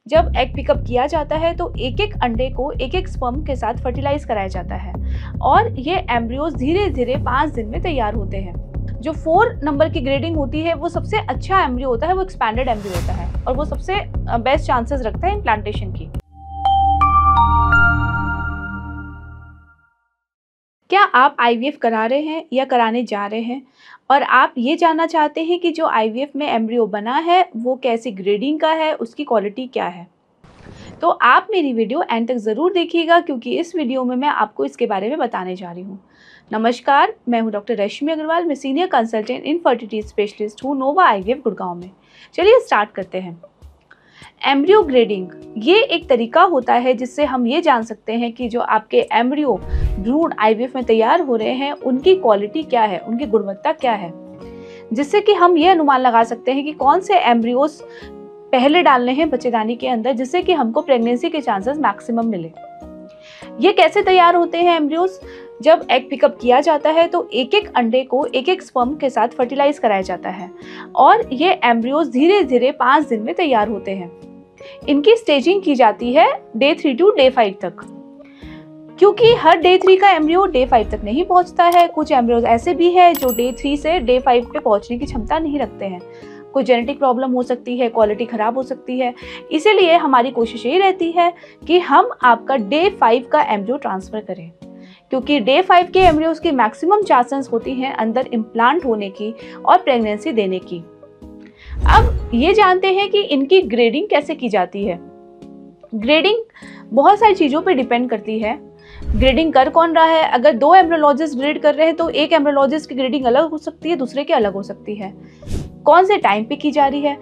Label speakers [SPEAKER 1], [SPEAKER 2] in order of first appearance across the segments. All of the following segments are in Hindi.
[SPEAKER 1] जब एग पिकअप किया जाता है तो एक एक अंडे को एक एक स्पर्म के साथ फर्टिलाइज कराया जाता है और ये एम्ब्रियोज धीरे धीरे 5 दिन में तैयार होते हैं। जो 4 नंबर की ग्रेडिंग होती है वो सबसे अच्छा एम्ब्रियो होता है, वो एक्सपैंडेड एम्ब्रियो होता है और वो सबसे बेस्ट चांसेस रखता है इम्प्लांटेशन की। क्या आप आईवीएफ करा रहे हैं या कराने जा रहे हैं और आप ये जानना चाहते हैं कि जो आईवीएफ में एम्ब्रियो बना है वो कैसी ग्रेडिंग का है, उसकी क्वालिटी क्या है, तो आप मेरी वीडियो एंड तक ज़रूर देखिएगा क्योंकि इस वीडियो में मैं आपको इसके बारे में बताने जा रही हूँ। नमस्कार, मैं हूँ डॉक्टर रश्मि अग्रवाल। मैं सीनियर कंसल्टेंट इन फर्टिलिटी स्पेशलिस्ट हूँ नोवा आईवीएफ गुड़गांव में। चलिए स्टार्ट करते हैं। एम्ब्रियो ग्रेडिंग ये एक तरीका होता है जिससे हम ये जान सकते हैं कि जो आपके एम्ब्रियो भ्रूण आईवीएफ में तैयार हो रहे हैं उनकी क्वालिटी क्या है, उनकी गुणवत्ता क्या है, जिससे कि हम ये अनुमान लगा सकते हैं कि कौन से एम्ब्रियोस पहले डालने हैं बच्चेदानी के अंदर जिससे कि हमको प्रेगनेंसी के चांसेस मैक्सिमम मिले। ये कैसे तैयार होते हैं एम्ब्रियोस? जब एग पिकअप किया जाता है तो एक एक अंडे को एक एक स्पर्म के साथ फर्टिलाइज कराया जाता है और ये एम्ब्रियोस धीरे धीरे 5 दिन में तैयार होते हैं। इनकी स्टेजिंग की जाती है डे 3 टू डे 5 तक, क्योंकि हर डे 3 का एम्ब्रियो डे 5 तक नहीं पहुंचता है। कुछ एम्ब्रियोज ऐसे भी है जो डे 3 से डे 5 पे पहुंचने की क्षमता नहीं रखते हैं। कोई जेनेटिक प्रॉब्लम हो सकती है, क्वालिटी ख़राब हो सकती है। इसीलिए हमारी कोशिश यही रहती है कि हम आपका डे 5 का एम्ब्रियो ट्रांसफ़र करें, क्योंकि डे 5 के एम्ब्रियोज की मैक्सिमम चांसेस होती हैं अंदर इम्प्लांट होने की और प्रेगनेंसी देने की। अब ये जानते हैं कि इनकी ग्रेडिंग कैसे की जाती है। ग्रेडिंग बहुत सारी चीज़ों पर डिपेंड करती है। ग्रेडिंग कर कौन रहा है? अगर 2 एम्ब्रियोलॉजिस्ट ग्रेड कर रहे हैं तो एक एम्ब्रियोलॉजिस्ट की ग्रेडिंग अलग हो सकती है, दूसरे की अलग हो सकती है। कौन से टाइम पे की जा रही है?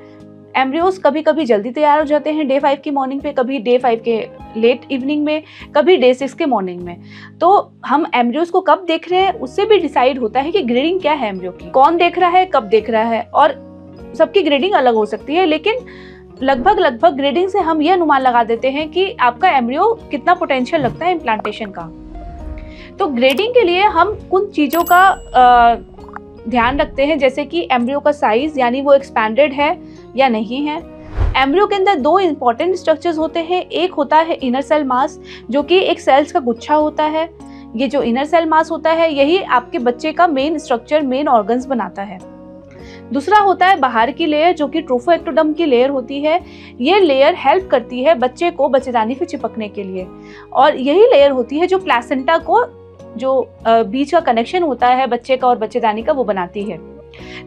[SPEAKER 1] एम्ब्रियोज कभी कभी जल्दी तैयार हो जाते हैं डे 5 की मॉर्निंग पे, कभी डे 5 के लेट इवनिंग में, कभी डे 6 के मॉर्निंग में। तो हम एम्ब्रियोज को कब देख रहे हैं उससे भी डिसाइड होता है कि ग्रेडिंग क्या है एम्ब्रियो की, कौन देख रहा है, कब देख रहा है। और सबकी ग्रेडिंग अलग हो सकती है, लेकिन लगभग ग्रेडिंग से हम ये अनुमान लगा देते हैं कि आपका एम्ब्रियो कितना पोटेंशियल लगता है इम्प्लांटेशन का। तो ग्रेडिंग के लिए हम कुछ चीज़ों का ध्यान रखते हैं, जैसे कि एम्ब्रियो का साइज, यानी वो एक्सपैंडेड है या नहीं है। एम्ब्रियो के अंदर 2 इंपॉर्टेंट स्ट्रक्चर्स होते हैं। एक होता है इनर सेल मास, जो कि एक सेल्स का गुच्छा होता है। ये जो इनर सेल मास होता है यही आपके बच्चे का मेन स्ट्रक्चर, मेन ऑर्गन्स बनाता है। दूसरा होता है बाहर की लेयर, जो कि ट्रोफोएक्टोडर्म की लेयर होती है। ये लेयर हेल्प करती है बच्चे को बच्चेदानी से चिपकने के लिए, और यही लेयर होती है जो प्लेसेंटा को, जो बीच का कनेक्शन होता है बच्चे का और बच्चेदानी का, वो बनाती है।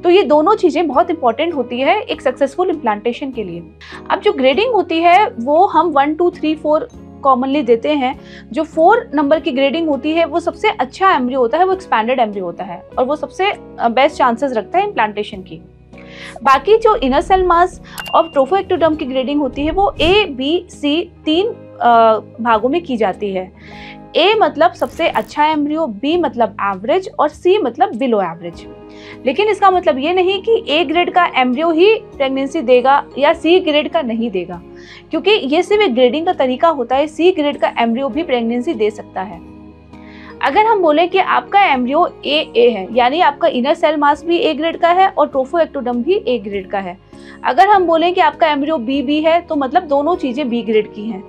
[SPEAKER 1] तो ये दोनों चीज़ें बहुत इंपॉर्टेंट होती है एक सक्सेसफुल इम्प्लांटेशन के लिए। अब जो ग्रेडिंग होती है वो हम 1 2 3 4 कॉमनली देते हैं। जो 4 नंबर की ग्रेडिंग होती है वो सबसे अच्छा एम्ब्रियो होता है, वो एक्सपैंडेड एम्ब्रियो होता है और वो सबसे बेस्ट चांसेस रखता है इम्प्लांटेशन की। बाकी जो इनर सेल मास और ट्रोफोएक्टोडर्म की ग्रेडिंग होती है वो A, B, C 3 भागों में की जाती है। A मतलब सबसे अच्छा एम्ब्रियो, B मतलब एवरेज और C मतलब बिलो एवरेज। लेकिन इसका मतलब ये नहीं कि A ग्रेड का एम्ब्रियो ही प्रेगनेंसी देगा या C ग्रेड का नहीं देगा, क्योंकि ये सिर्फ एक ग्रेडिंग का तरीका होता है। C ग्रेड का एम्ब्रियो भी प्रेगनेंसी दे सकता है। अगर हम बोले कि आपका एम्ब्रियो A है, यानी आपका इनर सेल मास भी A ग्रेड का है और ट्रोफोएक्टोडर्म भी A ग्रेड का है। अगर हम बोलें कि आपका एम्ब्रियो B है तो मतलब दोनों चीज़ें B ग्रेड की हैं।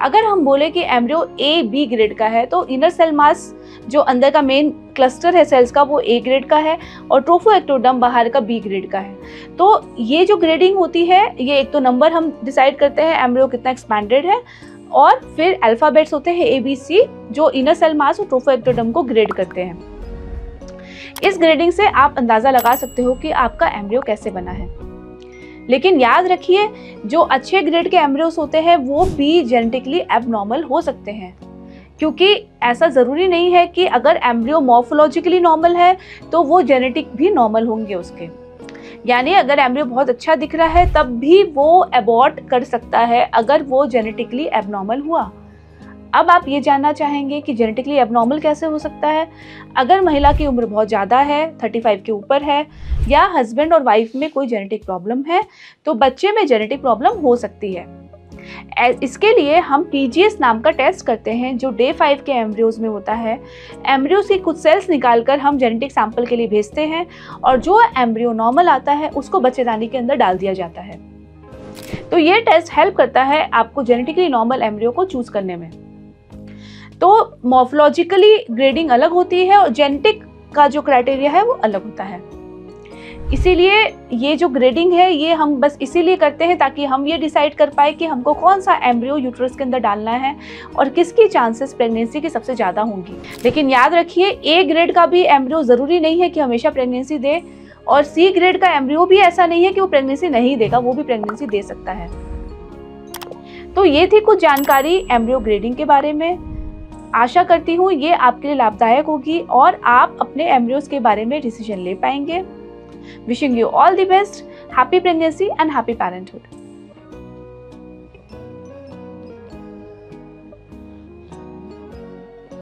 [SPEAKER 1] अगर हम बोले कि एम्ब्रियो A-B ग्रेड का है तो इनर सेल मास, जो अंदर का मेन क्लस्टर है सेल्स का, वो A ग्रेड का है और ट्रोफोएक्टोडर्म बाहर का B ग्रेड का है। तो ये जो ग्रेडिंग होती है, ये एक तो नंबर हम डिसाइड करते हैं एम्ब्रियो कितना एक्सपैंडेड है, और फिर अल्फ़ाबेट्स होते हैं A-B-C जो इनर सेल मास और ट्रोफोएक्टोडर्म को ग्रेड करते हैं। इस ग्रेडिंग से आप अंदाज़ा लगा सकते हो कि आपका एम्ब्रियो कैसे बना है। लेकिन याद रखिए, जो अच्छे ग्रेड के एम्ब्रियोस होते हैं वो भी जेनेटिकली एबनॉर्मल हो सकते हैं, क्योंकि ऐसा ज़रूरी नहीं है कि अगर एम्ब्रियो मॉर्फोलॉजिकली नॉर्मल है तो वो जेनेटिक भी नॉर्मल होंगे उसके। यानी अगर एम्ब्रियो बहुत अच्छा दिख रहा है तब भी वो एबॉर्ट कर सकता है अगर वो जेनेटिकली एबनॉर्मल हुआ। अब आप ये जानना चाहेंगे कि जेनेटिकली एबनॉर्मल कैसे हो सकता है। अगर महिला की उम्र बहुत ज़्यादा है, 35 के ऊपर है, या हस्बैंड और वाइफ में कोई जेनेटिक प्रॉब्लम है, तो बच्चे में जेनेटिक प्रॉब्लम हो सकती है। इसके लिए हम PGS नाम का टेस्ट करते हैं जो डे 5 के एम्ब्रियोज में होता है। एम्ब्रियोज की कुछ सेल्स निकालकर हम जेनेटिक सैंपल के लिए भेजते हैं और जो एम्ब्रियो नॉर्मल आता है उसको बच्चेदानी के अंदर डाल दिया जाता है। तो ये टेस्ट हेल्प करता है आपको जेनेटिकली नॉर्मल एम्ब्रियो को चूज करने में। तो मॉर्फोलॉजिकली ग्रेडिंग अलग होती है और जेनेटिक का जो क्राइटेरिया है वो अलग होता है। इसीलिए ये जो ग्रेडिंग है ये हम बस इसीलिए करते हैं ताकि हम ये डिसाइड कर पाए कि हमको कौन सा एम्ब्रियो यूट्रस के अंदर डालना है और किसकी चांसेस प्रेगनेंसी की सबसे ज़्यादा होंगी। लेकिन याद रखिए, ए ग्रेड का भी एम्ब्रियो ज़रूरी नहीं है कि हमेशा प्रेगनेंसी दे, और सी ग्रेड का एम्ब्रियो भी ऐसा नहीं है कि वो प्रेगनेंसी नहीं देगा, वो भी प्रेगनेंसी दे सकता है। तो ये थी कुछ जानकारी एम्ब्रियो ग्रेडिंग के बारे में। आशा करती हूँ ये आपके लिए लाभदायक होगी और आप अपने एम्ब्रियोज के बारे में डिसीजन ले पाएंगे। Wishing you all the best, happy pregnancy and happy parenthood.